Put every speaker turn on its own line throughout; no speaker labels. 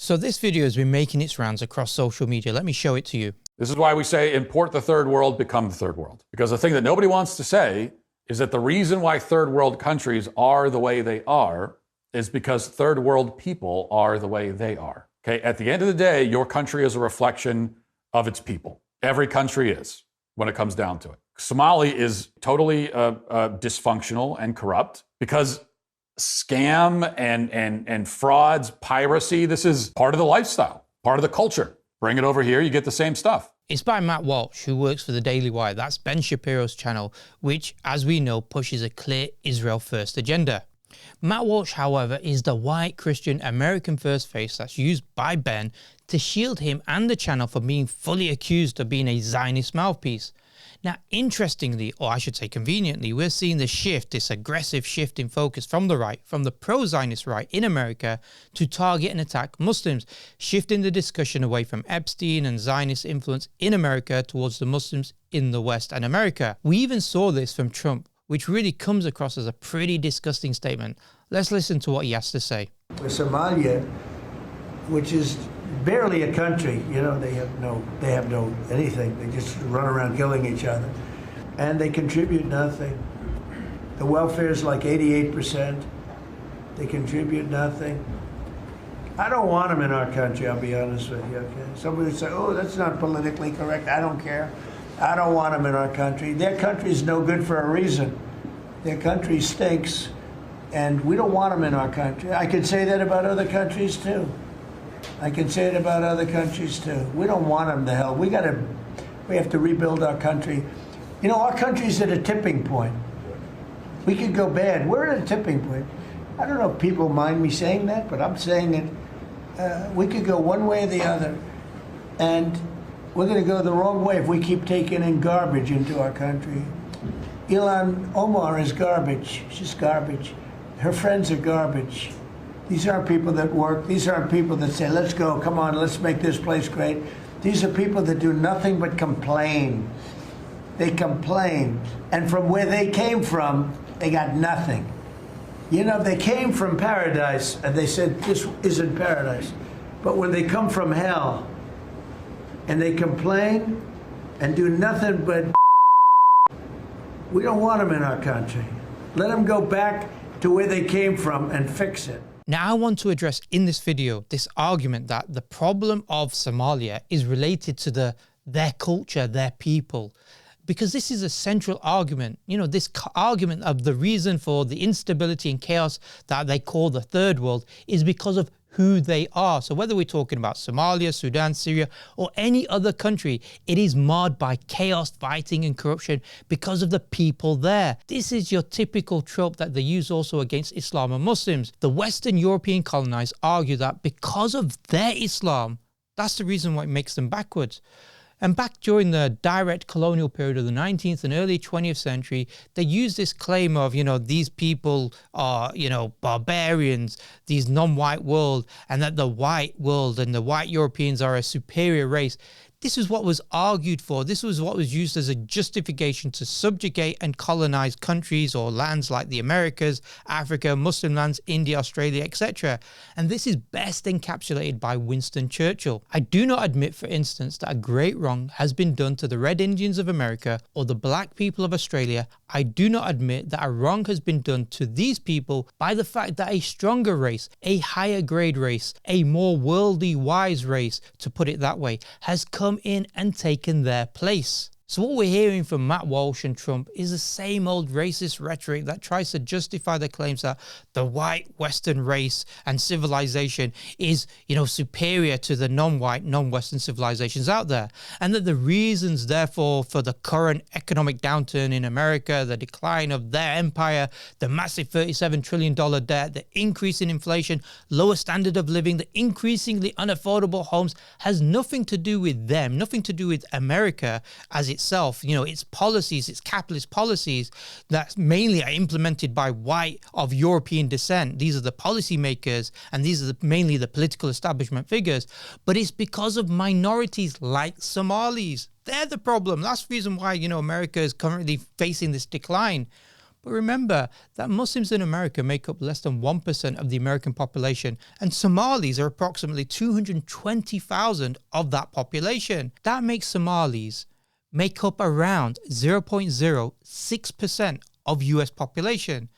So this video has been making its rounds across social media. Let me show it to you.
This is why we say import the third world, become the third world. Because the thing that nobody wants to say is that the reason why third world countries are the way they are is because third world people are the way they are. Okay, at the end of the day, your country is a reflection of its people. Every country is, when it comes down to it. Somalia is totally dysfunctional and corrupt because scam and frauds, piracy, this is part of the lifestyle, part of the culture. Bring it over here, you get the same stuff.
It's by Matt Walsh, who works for the Daily Wire. That's Ben Shapiro's channel, which, as we know, pushes a clear Israel first agenda. Matt Walsh, however, is the white Christian American first face that's used by Ben to shield him and the channel from being fully accused of being a Zionist mouthpiece. Now, interestingly, or I should say conveniently, we're seeing the shift, this aggressive shift in focus from the right, from the pro-Zionist right in America to target and attack Muslims, shifting the discussion away from Epstein and Zionist influence in America towards the Muslims in the West and America. We even saw this from Trump, which really comes across as a pretty disgusting statement. Let's listen to what he has to say.
Somalia, which is barely a country, you know, they have no anything. They just run around killing each other, and they contribute nothing. The welfare is like 88%. They contribute nothing. I don't want them in our country, I'll be honest with you, okay? Somebody would say, oh, that's not politically correct. I don't care. I don't want them in our country. Their country's no good for a reason. Their country stinks, and we don't want them in our country. I could say that about other countries, too. I can say it about other countries too. We don't want them to hell. We have to rebuild our country. You know, our country's at a tipping point. We could go bad. We're at a tipping point. I don't know if people mind me saying that, but I'm saying it. We could go one way or the other, and we're going to go the wrong way if we keep taking in garbage into our country. Ilhan Omar is garbage. She's garbage. Her friends are garbage. These aren't people that work. These aren't people that say, let's go, come on, let's make this place great. These are people that do nothing but complain. They complain. And from where they came from, they got nothing. You know, they came from paradise, and they said, this isn't paradise. But when they come from hell, and they complain and do nothing but we don't want them in our country. Let them go back to where they came from and fix it.
Now I want to address in this video this argument that the problem of Somalia is related to their culture, their people. Because this is a central argument, you know, this argument of the reason for the instability and chaos that they call the third world is because of who they are. So whether we're talking about Somalia, Sudan, Syria, or any other country, it is marred by chaos, fighting and corruption because of the people there. This is your typical trope that they use also against Islam and Muslims. The Western European colonized argue that because of their Islam, that's the reason why it makes them backwards. And back during the direct colonial period of the 19th and early 20th century, they used this claim of, you know, these people are, you know, barbarians, these non-white world, and that the white world and the white Europeans are a superior race. This is what was argued for. This was what was used as a justification to subjugate and colonize countries or lands like the Americas, Africa, Muslim lands, India, Australia, etc. And this is best encapsulated by Winston Churchill. I do not admit, for instance, that a great wrong has been done to the Red Indians of America or the black people of Australia. I do not admit that a wrong has been done to these people by the fact that a stronger race, a higher grade race, a more worldly wise race, to put it that way, has come in and taken their place. So what we're hearing from Matt Walsh and Trump is the same old racist rhetoric that tries to justify the claims that the white Western race and civilization is, you know, superior to the non-white, non-Western civilizations out there. And that the reasons, therefore, for the current economic downturn in America, the decline of their empire, the massive $37 trillion debt, the increase in inflation, lower standard of living, the increasingly unaffordable homes has nothing to do with them, nothing to do with America as itself, you know, its policies, its capitalist policies that mainly are implemented by white of European descent. These are the policymakers and these are mainly the political establishment figures. But it's because of minorities like Somalis. They're the problem. That's the reason why, you know, America is currently facing this decline. But remember that Muslims in America make up less than 1% of the American population, and Somalis are approximately 220,000 of that population. That makes Somalis make up around 0.06% of US population.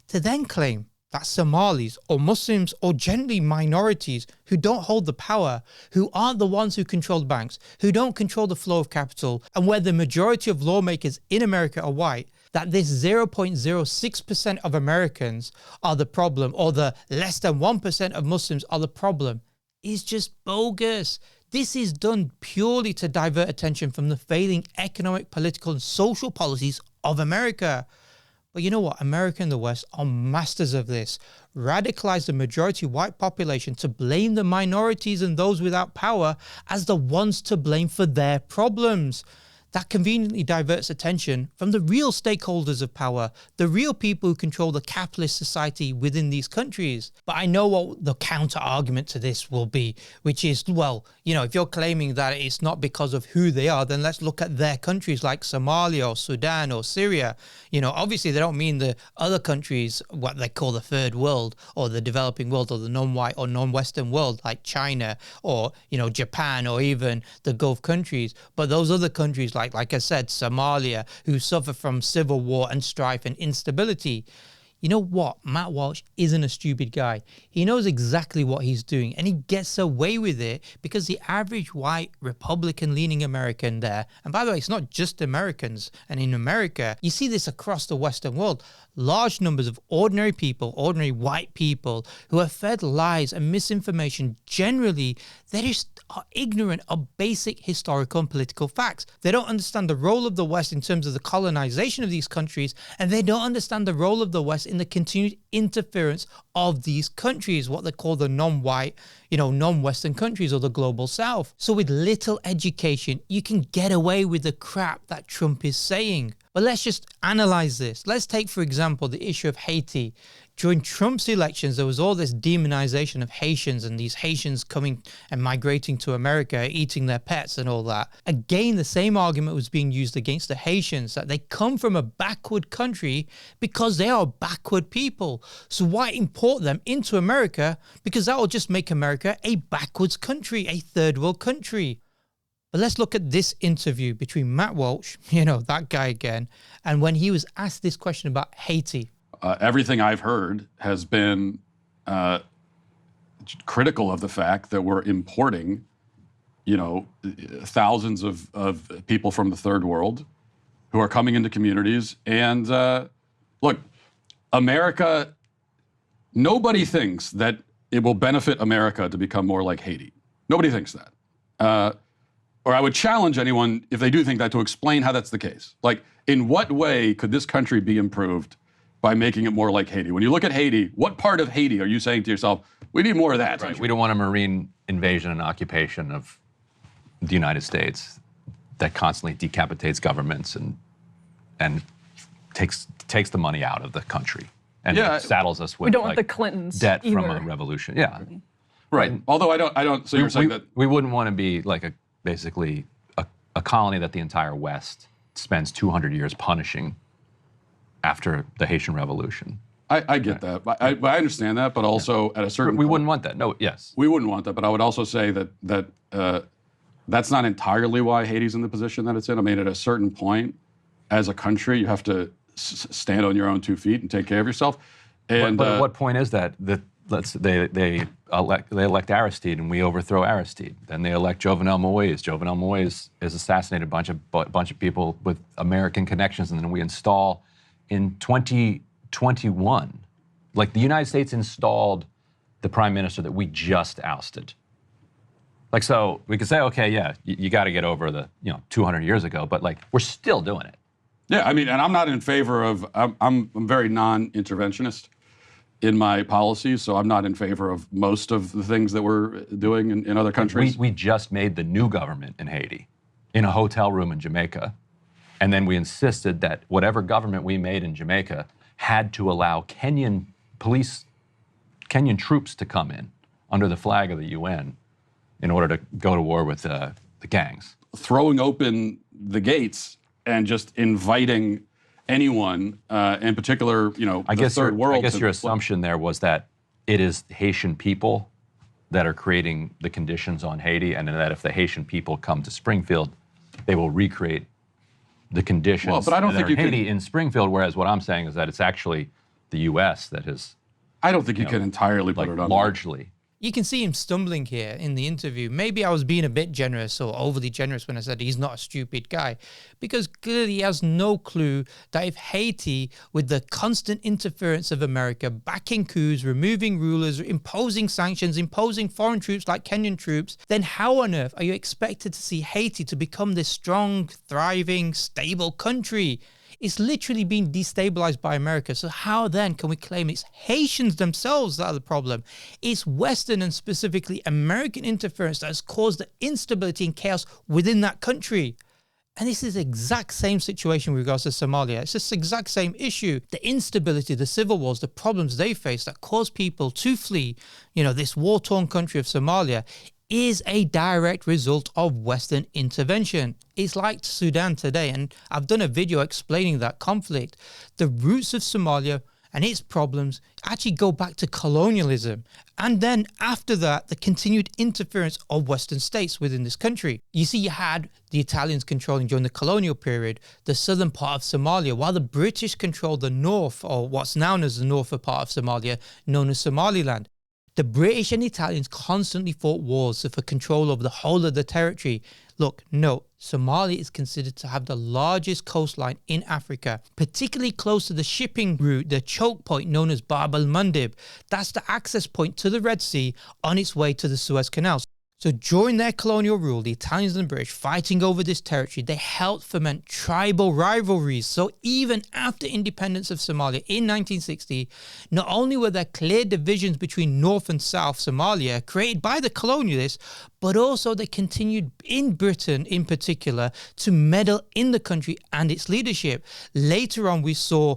To then claim that Somalis or Muslims or generally minorities who don't hold the power, who aren't the ones who control the banks, who don't control the flow of capital, and where the majority of lawmakers in America are white, that this 0.06% of Americans are the problem, or the less than 1% of Muslims are the problem, is just bogus. This is done purely to divert attention from the failing economic, political, and social policies of America. But you know what? America and the West are masters of this. Radicalize the majority white population to blame the minorities and those without power as the ones to blame for their problems. That conveniently diverts attention from the real stakeholders of power, the real people who control the capitalist society within these countries. But I know what the counter argument to this will be, which is, well, you know, if you're claiming that it's not because of who they are, then let's look at their countries like Somalia or Sudan or Syria. You know, obviously they don't mean the other countries, what they call the third world or the developing world or the non-white or non-Western world like China or, you know, Japan or even the Gulf countries. But those other countries like I said, Somalia, who suffer from civil war and strife and instability. You know what? Matt Walsh isn't a stupid guy. He knows exactly what he's doing, and he gets away with it because the average white Republican-leaning American there, and by the way, it's not just Americans, and in America, you see this across the Western world, large numbers of ordinary people, ordinary white people who are fed lies and misinformation. Generally, they just are ignorant of basic historical and political facts. They don't understand the role of the West in terms of the colonization of these countries, and they don't understand the role of the West in the continued interference of these countries, what they call the non-white, you know, non-Western countries or the global South. So with little education, you can get away with the crap that Trump is saying. But let's just analyze this. Let's take, for example, the issue of Haiti. During Trump's elections, there was all this demonization of Haitians and these Haitians coming and migrating to America, eating their pets and all that. Again, the same argument was being used against the Haitians, that they come from a backward country because they are backward people. So why import them into America? Because that will just make America a backwards country, a third world country. But let's look at this interview between Matt Walsh, you know, that guy again, and when he was asked this question about Haiti.
Everything I've heard has been critical of the fact that we're importing, you know, thousands of people from the third world who are coming into communities. And look, America, nobody thinks that it will benefit America to become more like Haiti. Nobody thinks that. Or I would challenge anyone, if they do think that, to explain how that's the case. Like, in what way could this country be improved by making it more like Haiti? When you look at Haiti, what part of Haiti are you saying to yourself, we need more of that?
Right. We don't want a marine invasion and occupation of the United States that constantly decapitates governments and takes the money out of the country and saddles us with
we don't want the Clintons
debt
either.
from a revolution. Yeah.
Right. Although I don't. So you're saying that
we wouldn't want to be like basically a colony that the entire West spends 200 years punishing after the Haitian Revolution.
I get that. I understand that, but also at a certain
we
point,
wouldn't want that. No, yes.
We wouldn't want that, but I would also say that that's not entirely why Haiti's in the position that it's in. I mean, at a certain point, as a country, you have to stand on your own 2 feet and take care of yourself. And
but at what point is that? They elect Aristide and we overthrow Aristide. Then they elect Jovenel Moïse. Jovenel Moïse is assassinated a bunch of people with American connections, and then we install in 2021, like the United States installed the prime minister that we just ousted. Like, so we could say, okay, yeah, you got to get over the 200 years ago, but like we're still doing it.
Yeah, I mean, and I'm not in favor of. I'm very non-interventionist in my policies, so I'm not in favor of most of the things that we're doing in other countries.
We just made the new government in Haiti in a hotel room in Jamaica, and then we insisted that whatever government we made in Jamaica had to allow Kenyan troops to come in under the flag of the UN in order to go to war with the gangs.
Throwing open the gates and just inviting anyone, in particular,
I
the
guess
third world.
I guess your assumption there was that it is Haitian people that are creating the conditions on Haiti, and that if the Haitian people come to Springfield, they will recreate the conditions
Well, but I don't think you
Haiti in Springfield. Whereas what I'm saying is that it's actually the U.S. that has.
I don't think you can entirely put it on
largely.
You can see him stumbling here in the interview. Maybe I was being a bit generous or overly generous when I said he's not a stupid guy, because clearly he has no clue that if Haiti, with the constant interference of America, backing coups, removing rulers, imposing sanctions, imposing foreign troops like Kenyan troops, then how on earth are you expected to see Haiti to become this strong, thriving, stable country? It's literally been destabilized by America. So how then can we claim it's Haitians themselves that are the problem? It's Western and specifically American interference that has caused the instability and chaos within that country. And this is the exact same situation with regards to Somalia. It's just the exact same issue. The instability, the civil wars, the problems they face that cause people to flee, this war-torn country of Somalia, is a direct result of Western intervention. It's like Sudan today, and I've done a video explaining that conflict. The roots of Somalia and its problems actually go back to colonialism, and then after that, the continued interference of Western states within this country. You see, you had the Italians controlling during the colonial period the southern part of Somalia, while the British controlled the north, or what's known as the northern part of Somalia, known as Somaliland. The British and Italians constantly fought wars for control over the whole of the territory. Look, note, Somalia is considered to have the largest coastline in Africa, particularly close to the shipping route, the choke point known as Bab el-Mandeb. That's the access point to the Red Sea on its way to the Suez Canal. So during their colonial rule, the Italians and the British fighting over this territory, they helped foment tribal rivalries. So even after independence of Somalia in 1960, not only were there clear divisions between North and South Somalia created by the colonialists, but also they continued in Britain in particular to meddle in the country and its leadership. Later on, we saw,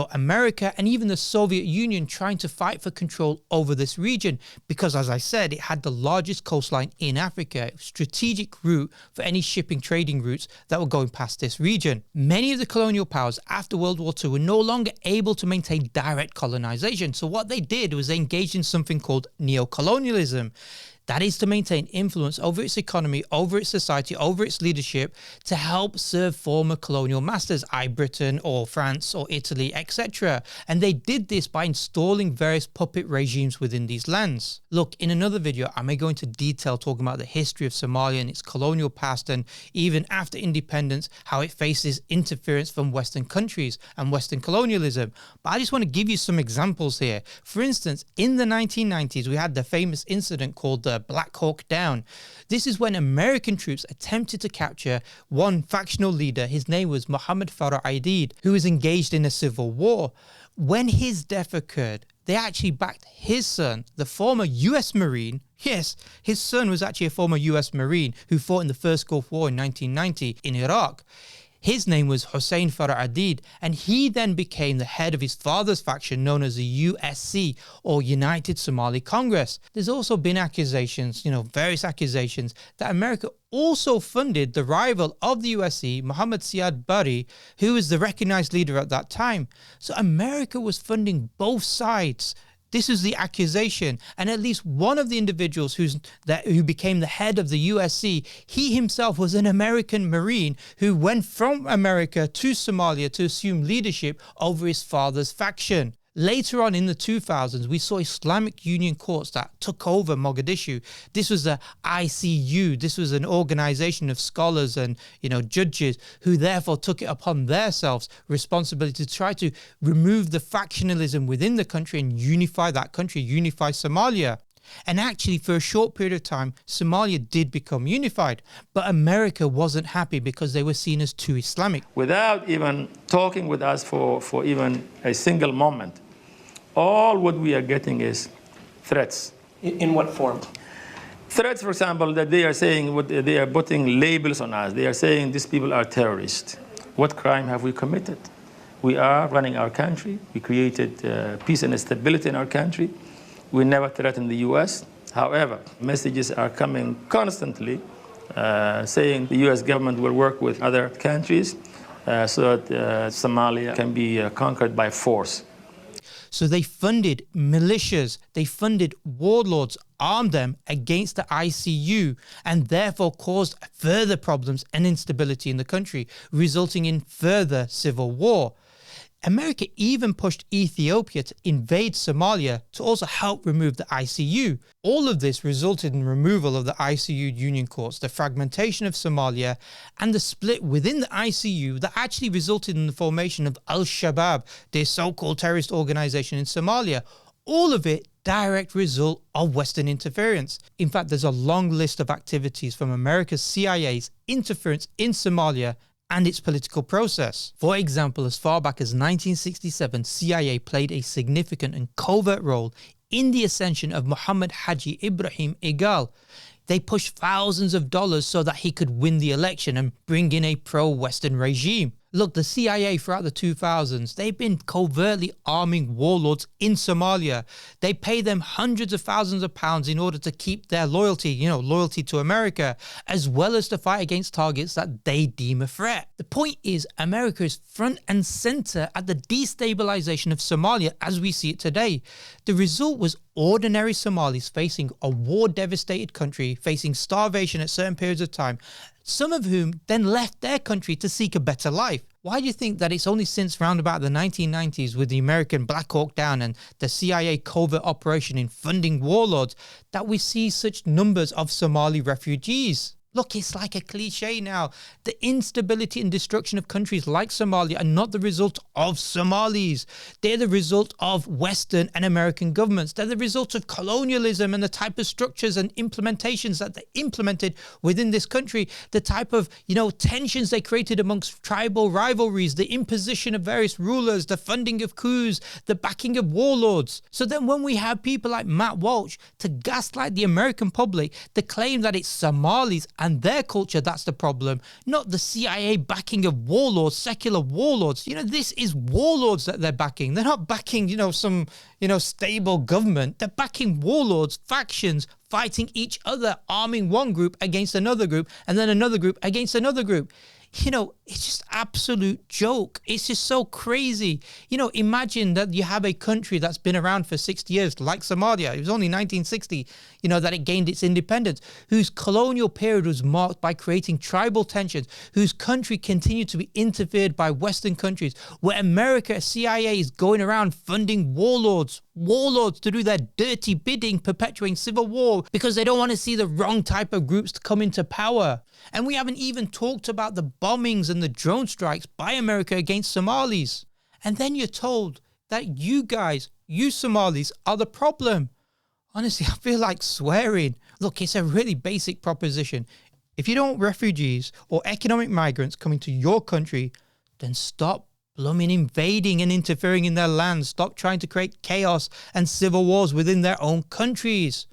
America and even the Soviet Union trying to fight for control over this region because, as I said, it had the largest coastline in Africa, strategic route for any shipping trading routes that were going past this region. Many of the colonial powers after World War II were no longer able to maintain direct colonization. So what they did was they engaged in something called neo-colonialism. That is to maintain influence over its economy, over its society, over its leadership to help serve former colonial masters, i.e. Britain or France or Italy, etc. And they did this by installing various puppet regimes within these lands. Look, in another video, I may go into detail talking about the history of Somalia and its colonial past, and even after independence, how it faces interference from Western countries and Western colonialism. But I just want to give you some examples here. For instance, in the 1990s, we had the famous incident called the Black Hawk Down. This is when American troops attempted to capture one factional leader. His name was Mohammed Farah Aidid, who was engaged in a civil war. When his death occurred, they actually backed his son, the former U.S. Marine. Yes, his son was actually a former U.S. Marine who fought in the First Gulf War in 1990 in Iraq. His name was Hussein Farah Aidid, and he then became the head of his father's faction known as the USC, or United Somali Congress. There's also been accusations, various accusations, that America also funded the rival of the USC, Mohammed Siad Barre, who was the recognized leader at that time. So America was funding both sides. This is the accusation, and at least one of the individuals who became the head of the USC, he himself was an American Marine who went from America to Somalia to assume leadership over his father's faction. Later on in the 2000s, we saw Islamic Union courts that took over Mogadishu. This was the ICU. This was an organization of scholars and, judges who therefore took it upon themselves responsibility to try to remove the factionalism within the country and unify that country, unify Somalia. And actually, for a short period of time, Somalia did become unified. But America wasn't happy because they were seen as too Islamic.
Without even talking with us for even a single moment, all what we are getting is threats.
In what form?
Threats, for example, that they are saying, they are putting labels on us. They are saying these people are terrorists. What crime have we committed? We are running our country. We created peace and stability in our country. We never threatened the U.S. However, messages are coming constantly saying the U.S. government will work with other countries so that Somalia can be conquered by force.
So they funded militias, they funded warlords, armed them against the ICU, and therefore caused further problems and instability in the country, resulting in further civil war. America even pushed Ethiopia to invade Somalia to also help remove the ICU. All of this resulted in removal of the ICU union courts, the fragmentation of Somalia, and the split within the ICU that actually resulted in the formation of Al-Shabaab, their so-called terrorist organization in Somalia. All of it direct result of Western interference. In fact, there's a long list of activities from America's CIA's interference in Somalia and its political process. For example, as far back as 1967, CIA played a significant and covert role in the ascension of Muhammad Haji Ibrahim Igal. They pushed thousands of dollars so that he could win the election and bring in a pro-Western regime. Look, the CIA throughout the 2000s, they've been covertly arming warlords in Somalia. They pay them hundreds of thousands of pounds in order to keep their loyalty, loyalty to America, as well as to fight against targets that they deem a threat. The point is, America is front and center at the destabilization of Somalia as we see it today. The result was ordinary Somalis facing a war-devastated country, facing starvation at certain periods of time, some of whom then left their country to seek a better life. Why do you think that it's only since round about the 1990s with the American Black Hawk Down and the CIA covert operation in funding warlords that we see such numbers of Somali refugees? Look, it's like a cliche now. The instability and destruction of countries like Somalia are not the result of Somalis. They're the result of Western and American governments. They're the result of colonialism and the type of structures and implementations that they implemented within this country. The type of, tensions they created amongst tribal rivalries, the imposition of various rulers, the funding of coups, the backing of warlords. So then when we have people like Matt Walsh to gaslight the American public, to claim that it's Somalis and their culture that's the problem, not the CIA backing of warlords, secular warlords. This is warlords that they're backing. They're not backing, some, stable government. They're backing warlords, factions, fighting each other, arming one group against another group, and then another group against another group. It's just absolute joke. It's just so crazy. Imagine that you have a country that's been around for 60 years, like Somalia. It was only 1960, that it gained its independence, whose colonial period was marked by creating tribal tensions, whose country continued to be interfered by Western countries, where America, CIA is going around funding warlords to do their dirty bidding, perpetuating civil war because they don't want to see the wrong type of groups to come into power. And we haven't even talked about the bombings and the drone strikes by America against Somalis. And then you're told that you guys, you Somalis, are the problem. Honestly, I feel like swearing. Look, it's a really basic proposition. If you don't want refugees or economic migrants coming to your country, then stop blooming invading and interfering in their lands. Stop trying to create chaos and civil wars within their own countries.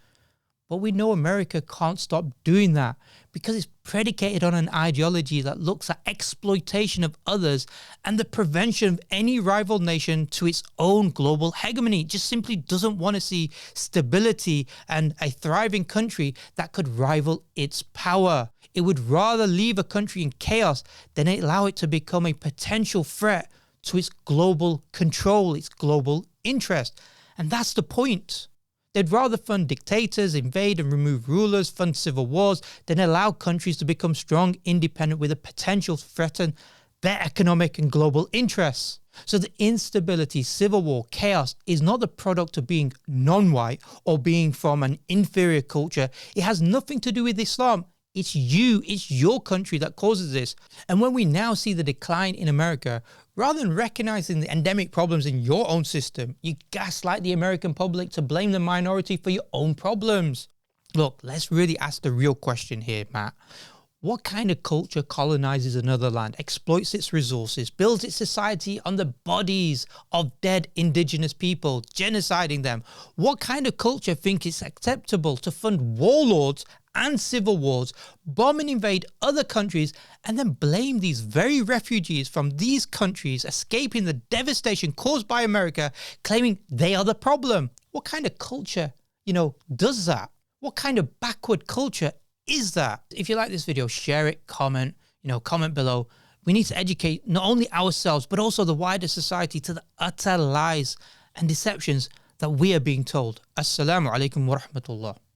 But we know America can't stop doing that because it's predicated on an ideology that looks at exploitation of others and the prevention of any rival nation to its own global hegemony. It just simply doesn't want to see stability and a thriving country that could rival its power. It would rather leave a country in chaos than allow it to become a potential threat to its global control, its global interest. And that's the point. They'd rather fund dictators, invade and remove rulers, fund civil wars, than allow countries to become strong, independent with a potential to threaten their economic and global interests. So the instability, civil war, chaos is not the product of being non-white or being from an inferior culture. It has nothing to do with Islam. It's your country that causes this. And when we now see the decline in America, rather than recognizing the endemic problems in your own system, you gaslight the American public to blame the minority for your own problems. Look, let's really ask the real question here, Matt. What kind of culture colonizes another land, exploits its resources, builds its society on the bodies of dead indigenous people, genociding them? What kind of culture thinks it's acceptable to fund warlords and civil wars, bomb and invade other countries, and then blame these very refugees from these countries escaping the devastation caused by America, claiming they are the problem? What kind of culture, does that? What kind of backward culture is that? If you like this video, share it, comment below. We need to educate not only ourselves, but also the wider society to the utter lies and deceptions that we are being told. Assalamu alaikum wa rahmatullah.